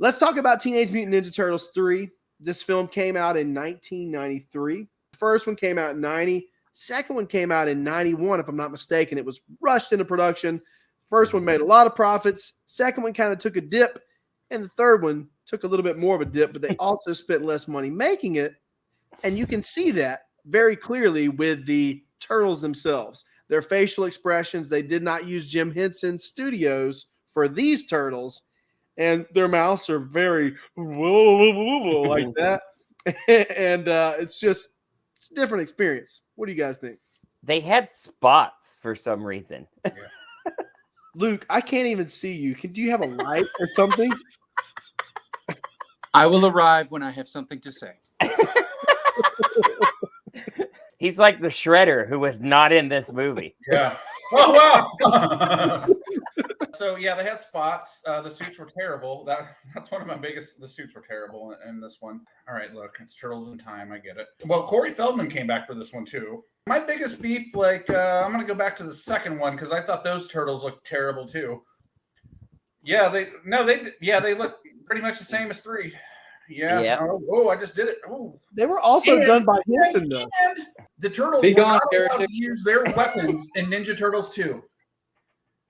Let's talk about Teenage Mutant Ninja Turtles 3. This film came out in 1993. The first one came out in 90. Second one came out in 91, if I'm not mistaken. It was rushed into production. First one made a lot of profits. Second one kind of took a dip. And the third one took a little bit more of a dip, but they also spent less money making it. And you can see that very clearly with the turtles themselves. Their facial expressions, they did not use Jim Henson Studios for these turtles. And their mouths are very like that. And it's a different experience. What do you guys think? They had spots for some reason. Luke, I can't even see you. Do you have a light or something? I will arrive when I have something to say. He's like the Shredder who was not in this movie. Yeah. Oh, wow. So, yeah, they had spots. The suits were terrible. That's one of my biggest. The suits were terrible in this one. All right, look, it's Turtles in Time. I get it. Well, Corey Feldman came back for this one, too. My biggest beef, I'm going to go back to the second one because I thought those turtles looked terrible, too. Yeah, they look pretty much the same as 3. Yeah. Oh, I just did it. Oh, they were also done by Henson, though. The turtles were not allowed to use their weapons in Ninja Turtles 2.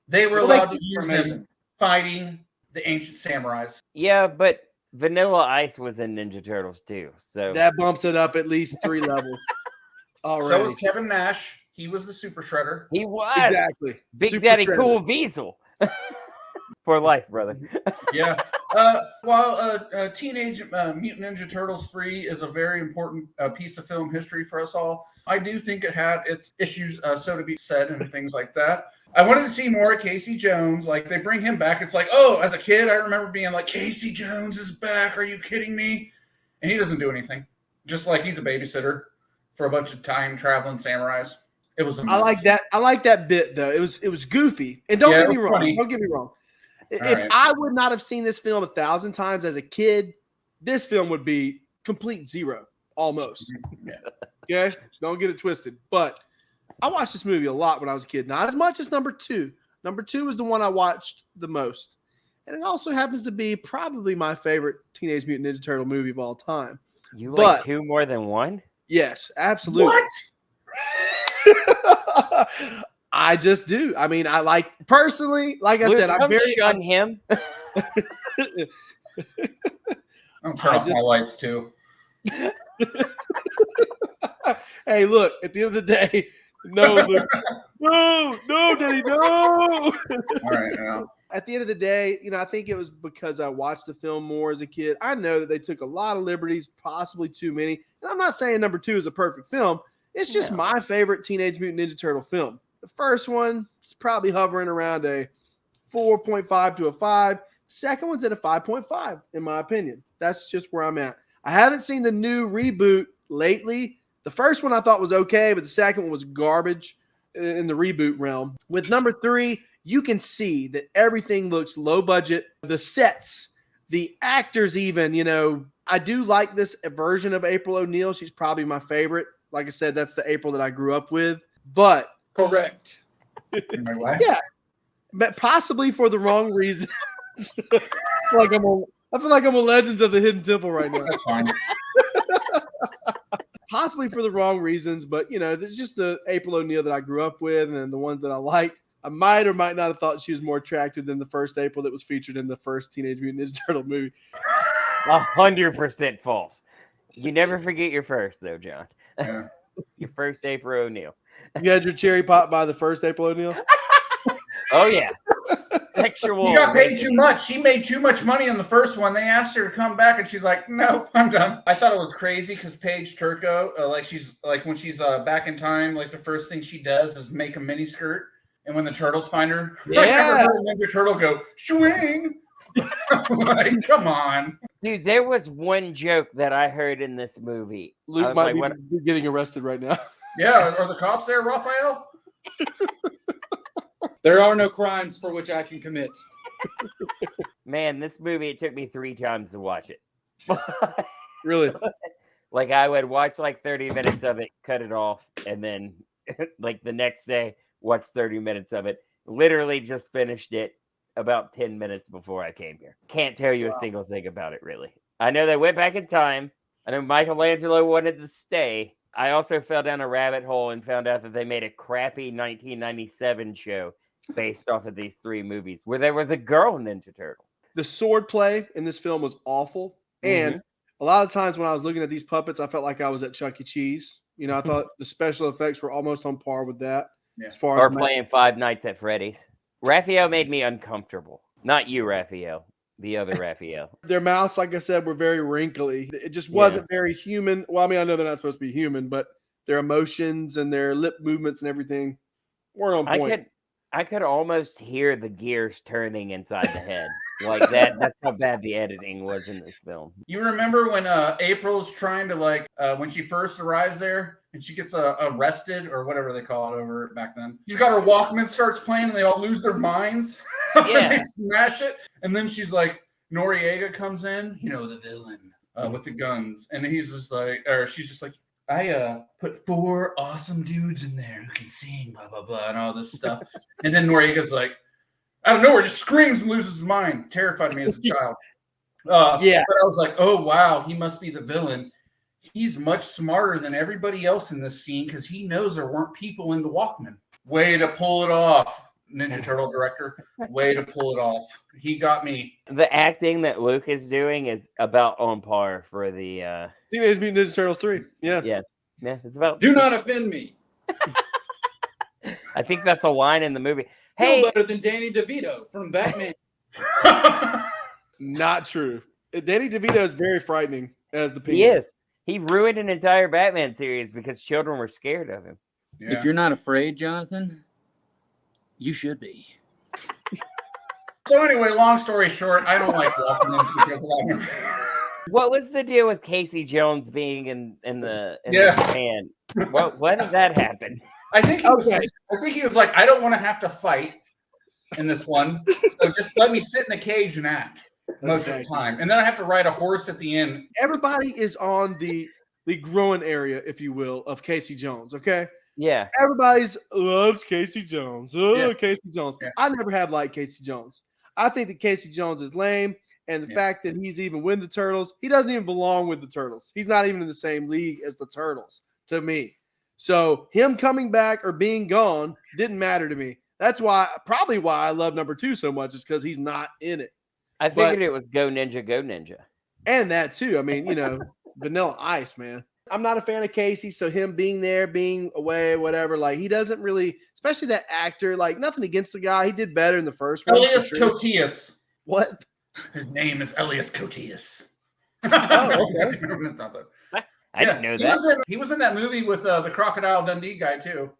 They were allowed to use them fighting the ancient samurais. Yeah, but Vanilla Ice was in Ninja Turtles too, so that bumps it up at least 3 levels. Already. So was Kevin Nash. He was the Super Shredder. He was exactly Big Super Daddy Shredder. Cool Weasel for life, brother. Yeah. While Teenage Mutant Ninja Turtles 3 is a very important piece of film history for us all, I do think it had its issues, so to be said, and things like that. I wanted to see more of Casey Jones. Like, they bring him back. It's like, oh, as a kid, I remember being like, Casey Jones is back. Are you kidding me? And he doesn't do anything. Just like he's a babysitter for a bunch of time-traveling samurais. It was a mess. I like that bit, though. It was goofy. And don't get me wrong. Funny. Don't get me wrong. If right. I would not have seen this film 1,000 times as a kid, this film would be complete zero, almost. Yeah. Okay? Don't get it twisted. But I watched this movie a lot when I was a kid. Not as much as number 2. Number 2 is the one I watched the most. And it also happens to be probably my favorite Teenage Mutant Ninja Turtle movie of all time. You like 2 more than 1? Yes, absolutely. What? I just do. I mean, I like personally, like I Luke, said, I'm very shun him. I'm turning off my lights too. Hey, look, at the end of the day, no, Luke. No, Daddy, no. All right, now. At the end of the day, I think it was because I watched the film more as a kid. I know that they took a lot of liberties, possibly too many. And I'm not saying number 2 is a perfect film. It's just my favorite Teenage Mutant Ninja Turtle film. The first one is probably hovering around a 4.5 to a 5. The second one's at a 5.5, in my opinion. That's just where I'm at. I haven't seen the new reboot lately. The first one I thought was okay, but the second one was garbage in the reboot realm. With number 3, you can see that everything looks low budget. The sets, the actors even, I do like this version of April O'Neil. She's probably my favorite. Like I said, that's the April that I grew up with. But correct. Yeah, but possibly for the wrong reasons. I feel like I'm on Legends of the Hidden Temple right now. That's fine. Possibly for the wrong reasons, but there's just the April O'Neil that I grew up with, and then the ones that I liked. I might or might not have thought she was more attractive than the first April that was featured in the first Teenage Mutant Ninja Turtle movie. 100% false. You never forget your first, though, John. Yeah. Your first April O'Neil. You had your cherry pop by the first April O'Neil? Oh, yeah. Sexual. You got paid too much. She made too much money on the first one. They asked her to come back, and she's like, "No, I'm done." I thought it was crazy because Paige Turco, when she's back in time, the first thing she does is make a mini skirt, and when the turtles find her, I never heard a Ninja Turtle go swing. Like, come on, dude. There was one joke that I heard in this movie. Luke might be getting arrested right now. Yeah, are the cops there, Raphael? There are no crimes for which I can commit. Man, this movie, it took me 3 times to watch it. Really? I would watch 30 minutes of it, cut it off, and then the next day, watch 30 minutes of it. Literally just finished it about 10 minutes before I came here. Can't tell you a single thing about it, really. I know they went back in time. I know Michelangelo wanted to stay. I also fell down a rabbit hole and found out that they made a crappy 1997 show based off of these 3 movies where there was a girl Ninja Turtle. The sword play in this film was awful. And a lot of times when I was looking at these puppets, I felt like I was at Chuck E. Cheese. You know, I thought the special effects were almost on par with that. Yeah. As far as playing Five Nights at Freddy's. Raphael made me uncomfortable. Not you, Raphael. The other Raphael. Their mouths, like I said, were very wrinkly. It just wasn't very human. Well, I mean, I know they're not supposed to be human, but their emotions and their lip movements and everything weren't on point. I could almost hear the gears turning inside the head. Like that. That's how bad the editing was in this film. You remember when April's trying to when she first arrives there and she gets arrested or whatever they call it over back then. She's got her Walkman starts playing and they all lose their minds. Yeah. They smash it. And then she's like, Noriega comes in, you know, the villain with the guns. And he's just like, or she's just like, I put 4 awesome dudes in there who can sing, blah, blah, blah, and all this stuff. And then Noriega's like, out of nowhere, just screams and loses his mind. Terrified me as a child. But I was like, oh, wow, he must be the villain. He's much smarter than everybody else in this scene because he knows there weren't people in the Walkman. Way to pull it off, Ninja Turtle director. Way to pull it off. He got me. The acting that Luke is doing is about on par for the Teenage Mutant Ninja Turtles 3. Yeah. Yeah, it's about. Do not offend me. I think that's a line in the movie. Still Hey, better than Danny DeVito from Batman. Not true. Danny DeVito is very frightening as the Penguin. he is. He ruined an entire Batman series because children were scared of him. Yeah. If you're not afraid, Jonathan, you should be. So anyway, long story short, I don't like Walkmans because of him. What was the deal with Casey Jones being in the band? When did that happen? I think he was like, I don't want to have to fight in this one, so just let me sit in a cage and act most of the time, and then I have to ride a horse at the end. Everybody is on the growing area, if you will, of Casey Jones. Okay. Yeah. Everybody's loves Casey Jones. Casey Jones. Yeah. I never have liked Casey Jones. I think that Casey Jones is lame, and the fact that he's even with the Turtles, he doesn't even belong with the Turtles. He's not even in the same league as the Turtles to me. So him coming back or being gone didn't matter to me. That's probably why I love number 2 so much, is because he's not in it. I figured it was Go Ninja, Go Ninja. And that too. I mean, you know, Vanilla Ice, man. I'm not a fan of Casey, so him being there, being away, whatever, like he doesn't really, especially that actor, like nothing against the guy. He did better in the first one. Elias Koteas. What? His name is Elias Koteas. Oh, okay. It's not that. I didn't know that. He was in that movie with the Crocodile Dundee guy too,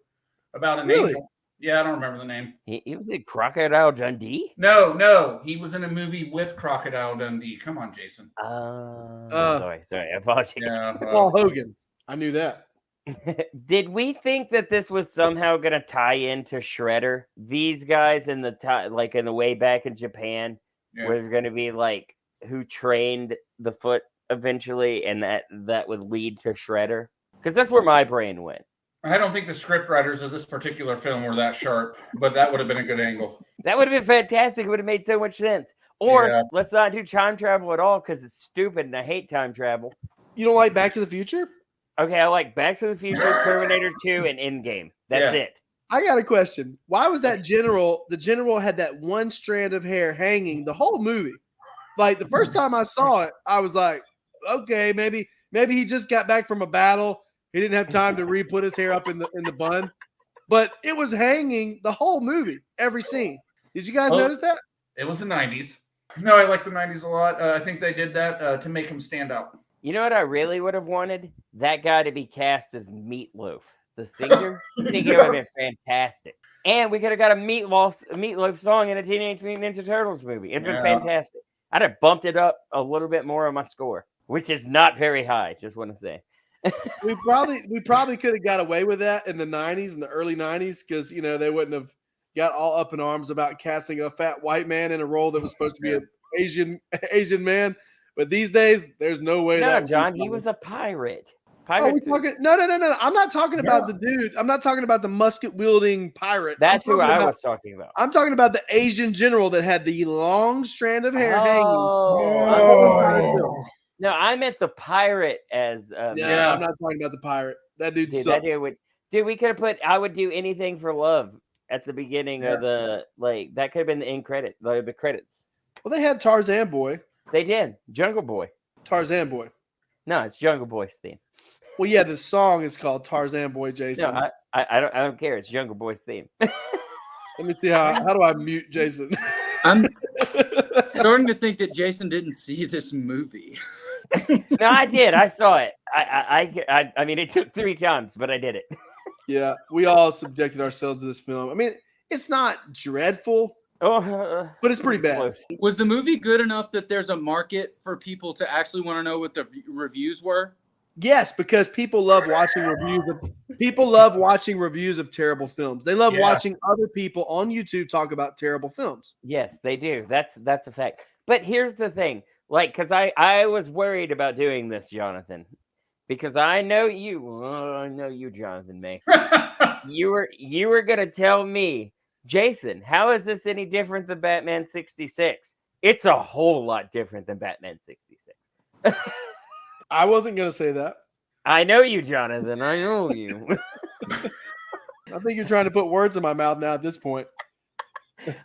about an angel. Yeah, I don't remember the name. He was in Crocodile Dundee? No, he was in a movie with Crocodile Dundee. Come on, Jason. Sorry, I apologize. Yeah, Paul Hogan. I knew that. Did we think that this was somehow going to tie into Shredder? These guys in the way back in Japan were going to be like who trained the foot eventually, and that would lead to Shredder? Because that's where my brain went. I don't think the script writers of this particular film were that sharp, but that would have been a good angle. That would have been fantastic. It would have made so much sense. Or let's not do time travel at all because it's stupid and I hate time travel. You don't like Back to the Future? Okay, I like Back to the Future, Terminator 2, and Endgame. That's it. I got a question. Why was that general? The general had that one strand of hair hanging the whole movie. Like the first time I saw it, I was like, okay, maybe he just got back from a battle. He didn't have time to re-put his hair up in the bun, but it was hanging the whole movie, every scene. Did you guys notice that? It was the 90s. No, I like the 90s a lot. I think they did that to make him stand out. You know what I really would have wanted? That guy to be cast as Meatloaf, the singer. I think it would have been fantastic. And we could have got a Meatloaf song in a Teenage Mutant Ninja Turtles movie. It'd been fantastic. I'd have bumped it up a little bit more on my score, which is not very high, just want to say. we probably could have got away with that in the 90s, in the early 90s, because they wouldn't have got all up in arms about casting a fat white man in a role that was supposed to be an Asian man. But these days, there's no way. No, John, he was a pirate. Pirates. No. I'm not talking about the dude. I'm not talking about the musket wielding pirate. That's who I was talking about. I'm talking about the Asian general that had the long strand of hair hanging. Oh. No, I meant the pirate as. I'm not talking about the pirate. That dude sucked. That dude would. Dude, we could have put "I would do anything for love" at the beginning of the that could have been the end credit, the credits. Well, they had Tarzan Boy. They did. Jungle Boy. Tarzan Boy. No, it's Jungle Boy's theme. Well, yeah, the song is called Tarzan Boy, Jason. No, I don't care. It's Jungle Boy's theme. Let me see how do I mute Jason? I'm starting to think that Jason didn't see this movie. No, I did. I saw it. I mean, it took 3 times, but I did it. Yeah, we all subjected ourselves to this film. I mean, it's not dreadful, but it's pretty bad. Close. Was the movie good enough that there's a market for people to actually want to know what the reviews were? Yes, because people love watching reviews of terrible films. They love watching other people on YouTube talk about terrible films. Yes, they do. That's a fact. But here's the thing. Because I was worried about doing this, Jonathan. Because I know you, Jonathan May. you were gonna tell me, Jason, how is this any different than Batman 66? It's a whole lot different than Batman 66. I wasn't gonna say that. I know you, Jonathan. I know you. I think you're trying to put words in my mouth now at this point.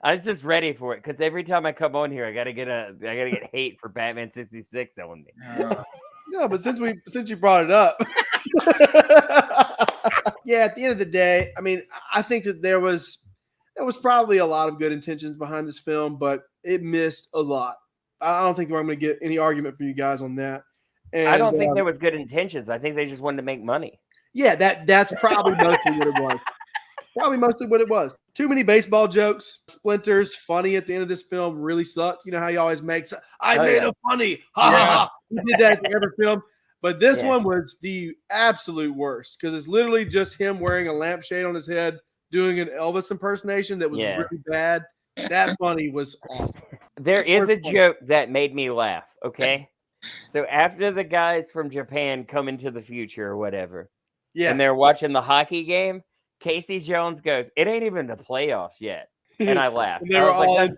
I was just ready for it because every time I come on here, I gotta get hate for Batman 66 on me. No, but since you brought it up, yeah. At the end of the day, I mean, I think that there was probably a lot of good intentions behind this film, but it missed a lot. I don't think I'm going to get any argument from you guys on that. And I don't think there was good intentions. I think they just wanted to make money. Yeah, that's probably mostly what it was. Probably mostly what it was. Too many baseball jokes. Splinters, funny at the end of this film, really sucked. You know how he always makes, I made a funny. Ha ha ha. He did that in every film. But this one was the absolute worst because it's literally just him wearing a lampshade on his head, doing an Elvis impersonation that was really bad. That funny was awful. There is a joke that made me laugh, okay? So after the guys from Japan come into the future or whatever, and they're watching the hockey game, Casey Jones goes, "It ain't even the playoffs yet." And I laughed. They were all like,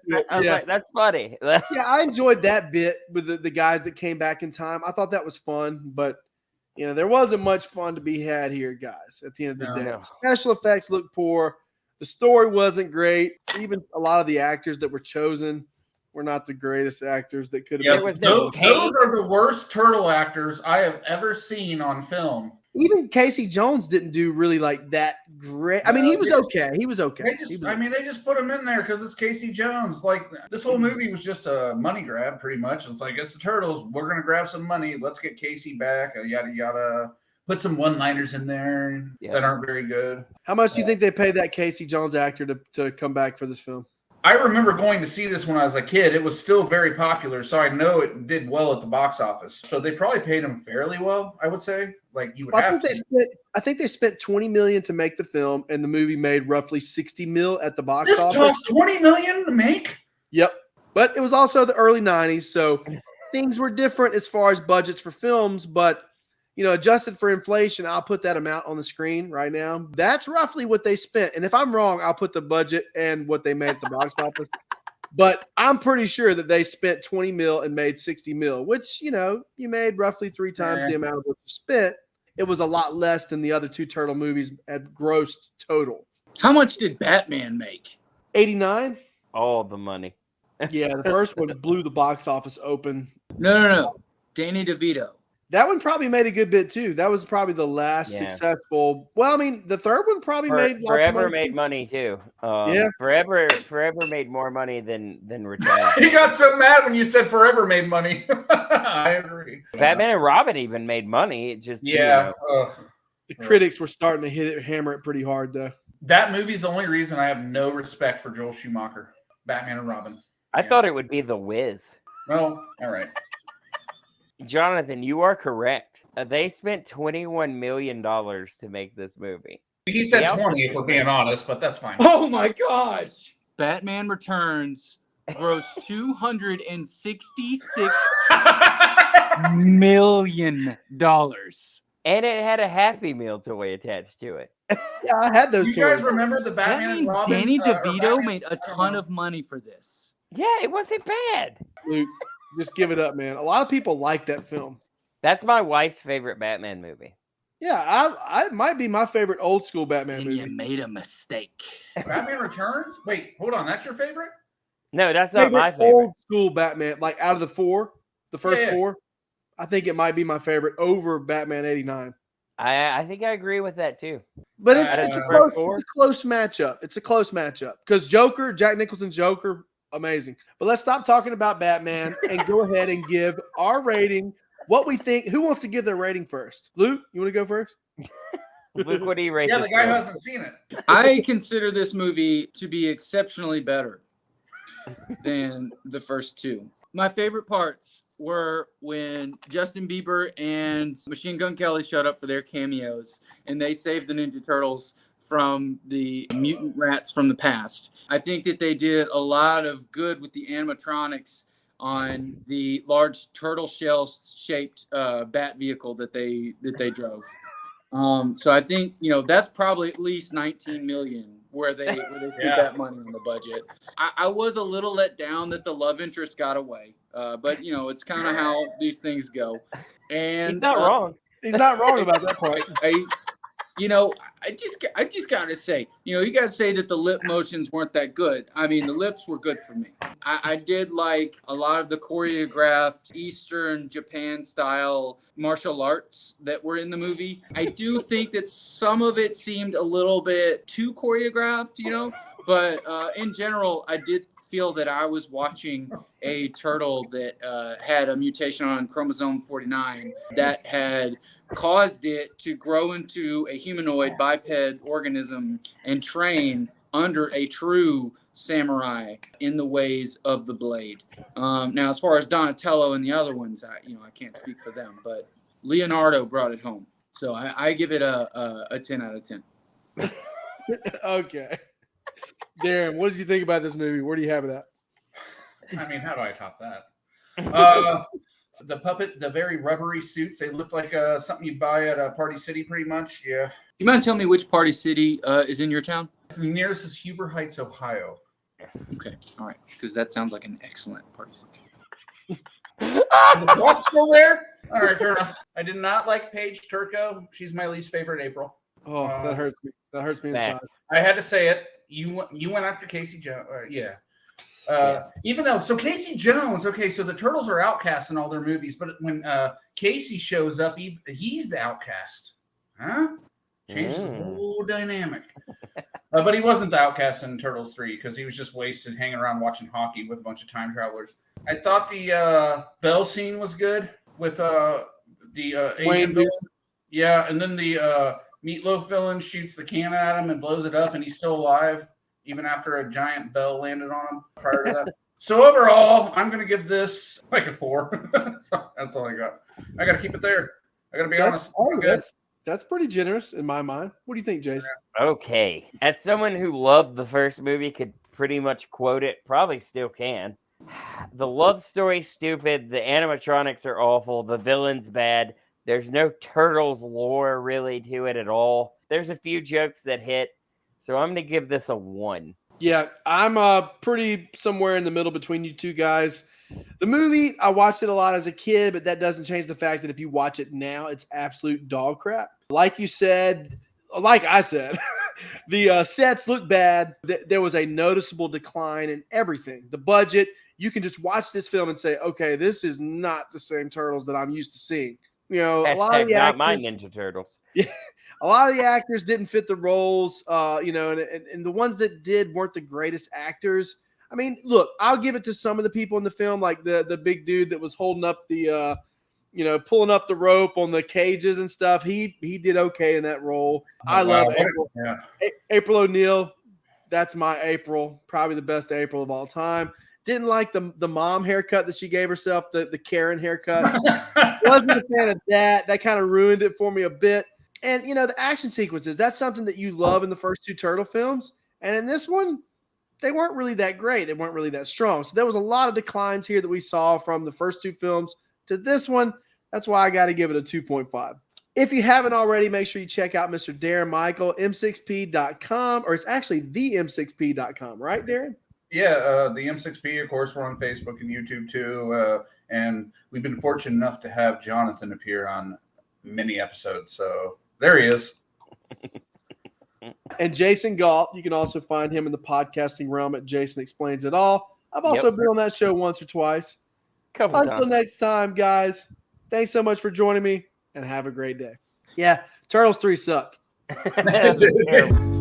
that's funny. Yeah, I enjoyed that bit with the guys that came back in time. I thought that was fun, but there wasn't much fun to be had here, guys, at the end of the day. No. Special effects looked poor. The story wasn't great. Even a lot of the actors that were chosen were not the greatest actors that could have been. Those are the worst turtle actors I have ever seen on film. Even Casey Jones didn't do really like that great. I mean, he was okay. He was okay. They just put him in there because it's Casey Jones. Like, this whole movie was just a money grab, pretty much. It's like, it's the Turtles. We're going to grab some money. Let's get Casey back. Yada, yada. Put some one-liners in there that aren't very good. How much do you think they paid that Casey Jones actor to come back for this film? I remember going to see this when I was a kid. It was still very popular, so I know it did well at the box office. So they probably paid him fairly well, I would say. Like, you would have to. I think they spent $20 million to make the film, and the movie made roughly $60 million at the box office. This cost $20 million to make? Yep. But it was also the early 90s, so things were different as far as budgets for films, but adjusted for inflation, I'll put that amount on the screen right now. That's roughly what they spent. And if I'm wrong, I'll put the budget and what they made at the box office. But I'm pretty sure that they spent $20 million and made $60 million, which, you made roughly 3 times the amount of what you spent. It was a lot less than the other 2 Turtle movies at gross total. How much did Batman make? 89. All the money. Yeah, the first one blew the box office open. No. Danny DeVito. That one probably made a good bit too. That was probably the last successful. Well, I mean, the third one probably made Forever made money too. Forever made more money than Return. He got so mad when you said Forever made money. I agree. Batman and Robin even made money. It just the critics were starting to hammer it pretty hard though. That movie's the only reason I have no respect for Joel Schumacher. Batman and Robin. I thought it would be The Wiz. Well, all right. Jonathan, you are correct. They spent $21 million to make this movie. He said 20 if we're being honest, but that's fine. Oh my gosh! Batman Returns grossed $266 million. And it had a Happy Meal toy attached to it. Yeah, I had those You guys toys. remember the That Batman and means Robin? Danny or DeVito Batman- made a I don't ton know. of money for this. Yeah, it wasn't bad. Luke, just give it up, man. A lot of people like that film. That's my wife's favorite Batman movie. Yeah, I it might be my favorite old school Batman And you movie. made a mistake. Batman Returns? Wait, hold on. That's your favorite? No, that's not my favorite. Old school Batman, like out of the four, the first Yeah. four, I think it might be my favorite over Batman '89. I think I agree with that too. But Out of it's the a first close, four? it's a close matchup. It's a close matchup because Joker, Jack Nicholson's Joker, amazing. But let's stop talking about Batman and go ahead and give our rating. What we think. Who wants to give their rating first? Luke, you want to go first? Luke, what do you rate Yeah, the this guy who film? hasn't seen it. I consider this movie to be exceptionally better than the first two. My favorite parts were when Justin Bieber and Machine Gun Kelly showed up for their cameos and they saved the Ninja Turtles from the mutant rats from the past. I think that they did a lot of good with the animatronics on the large turtle shell shaped bat vehicle that they drove. So I think that's probably at least 19 million where they spent that money on the budget. I was a little let down that the love interest got away, but it's kind of how these things go. And He's not wrong. He's not wrong about that part. I just gotta say, you gotta say that the lip motions weren't that good. I mean, the lips were good for me. I did like a lot of the choreographed Eastern Japan style martial arts that were in the movie. I do think that some of it seemed a little bit too choreographed, but in general, I did feel that I was watching a turtle that had a mutation on chromosome 49 that had caused it to grow into a humanoid biped organism and train under a true samurai in the ways of the blade. Now, as far as Donatello and the other ones, I can't speak for them, but Leonardo brought it home. So I give it a 10 out of 10. Okay. Darren, what did you think about this movie? Where do you have it at? I mean, how do I top that? The puppet, the very rubbery suits, they look like something you buy at a Party City pretty much. Yeah. You mind telling me which Party City is in your town? The nearest is Huber Heights, Ohio. Okay. All right. Because that sounds like an excellent Party City. The walk's still there? All right, fair enough. I did not like Paige Turco. She's my least favorite April. Oh, that hurts me. That hurts me inside. I had to say it. You went after Casey Jones. Yeah. Even though, so Casey Jones, okay, so the Turtles are outcasts in all their movies, but when Casey shows up, he's the outcast. Huh? Changes the whole dynamic. But he wasn't the outcast in Turtles 3 because he was just wasted hanging around watching hockey with a bunch of time travelers. I thought the Bell scene was good with the Asian villain. Yeah, and then the Meatloaf villain shoots the cannon at him and blows it up, and he's still alive even after a giant bell landed on him prior to that. So overall, I'm going to give this like a 4. That's all I got. I got to keep it there. I got to be honest. That's pretty generous in my mind. What do you think, Jason? Okay. As someone who loved the first movie, could pretty much quote it, probably still can. The love story's stupid. The animatronics are awful. The villain's bad. There's no Turtles lore really to it at all. There's a few jokes that hit. So I'm going to give this a 1. Yeah, I'm pretty somewhere in the middle between you two guys. The movie, I watched it a lot as a kid, but that doesn't change the fact that if you watch it now, it's absolute dog crap. Like I said, the sets look bad. There was a noticeable decline in everything. The budget, you can just watch this film and say, okay, this is not the same Turtles that I'm used to seeing. A lot of the not actors, my Ninja Turtles. Yeah, a lot of the actors didn't fit the roles, and the ones that did weren't the greatest actors. I mean, look, I'll give it to some of the people in the film, like the big dude that was holding up the, pulling up the rope on the cages and stuff. He did okay in that role. I love April. Yeah. April O'Neil. That's my April. Probably the best April of all time. Didn't like the mom haircut that she gave herself, the Karen haircut. Wasn't a fan of that. That kind of ruined it for me a bit. And, the action sequences, that's something that you love in the first two Turtle films. And in this one, they weren't really that great. They weren't really that strong. So there was a lot of declines here that we saw from the first two films to this one. That's why I got to give it a 2.5. If you haven't already, make sure you check out Mr. Darren Michael, m6p.com, or it's actually the m6p.com, right, Darren? Yeah, the M6P, of course, we're on Facebook and YouTube too. And we've been fortunate enough to have Jonathan appear on many episodes. So there he is. And Jason Galt, you can also find him in the podcasting realm at Jason Explains It All. I've also been on that show once or twice. Until next time, guys, thanks so much for joining me, and have a great day. Yeah, Turtles 3 sucked. That was terrible.